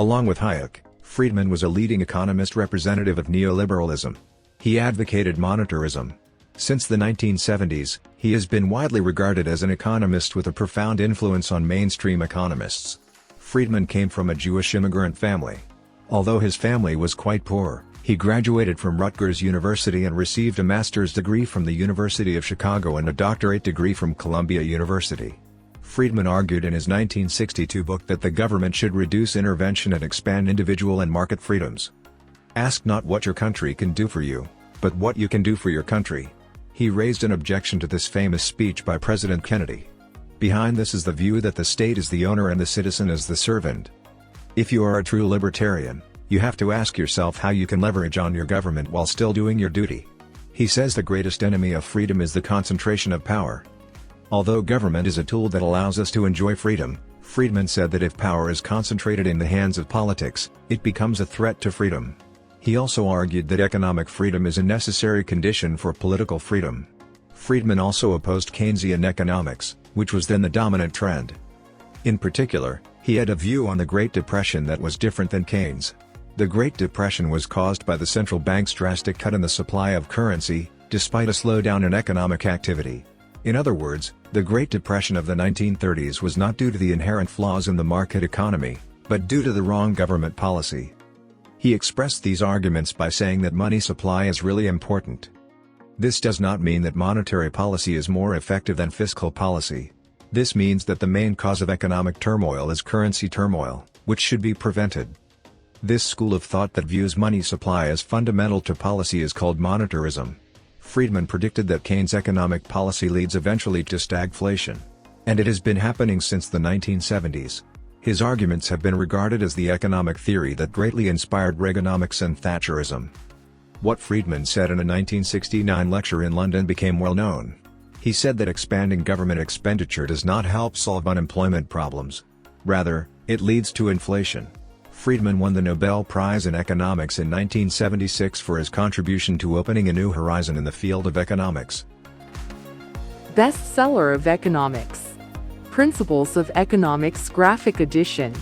Along with Hayek, Friedman was a leading economist representative of neoliberalism. He advocated monetarism. Since the 1970s, he has been widely regarded as an economist with a profound influence on mainstream economists. Friedman came from a Jewish immigrant family. Although his family was quite poor, he graduated from Rutgers University and received a master's degree from the University of Chicago and a doctorate degree from Columbia University. Friedman argued in his 1962 book that the government should reduce intervention and expand individual and market freedoms. Ask not what your country can do for you, but what you can do for your country. He raised an objection to this famous speech by President Kennedy. Behind this is the view that the state is the owner and the citizen is the servant. If you are a true libertarian, you have to ask yourself how you can leverage on your government while still doing your duty. He says the greatest enemy of freedom is the concentration of power. Although government is a tool that allows us to enjoy freedom, Friedman said that if power is concentrated in the hands of politics, it becomes a threat to freedom. He also argued that economic freedom is a necessary condition for political freedom. Friedman also opposed Keynesian economics, which was then the dominant trend. In particular, he had a view on the Great Depression that was different than Keynes. The Great Depression was caused by the central bank's drastic cut in the supply of currency, despite a slowdown in economic activity. In other words, the Great Depression of the 1930s was not due to the inherent flaws in the market economy, but due to the wrong government policy. He expressed these arguments by saying that money supply is really important. This does not mean that monetary policy is more effective than fiscal policy. This means that the main cause of economic turmoil is currency turmoil, which should be prevented. This school of thought that views money supply as fundamental to policy is called monetarism. Friedman predicted that Keynes' economic policy leads eventually to stagflation. And it has been happening since the 1970s. His arguments have been regarded as the economic theory that greatly inspired Reaganomics and Thatcherism. What Friedman said in a 1969 lecture in London became well known. He said that expanding government expenditure does not help solve unemployment problems. Rather, it leads to inflation. Friedman won the Nobel Prize in Economics in 1976 for his contribution to opening a new horizon in the field of economics. Bestseller of Economics. Principles of Economics Graphic Edition.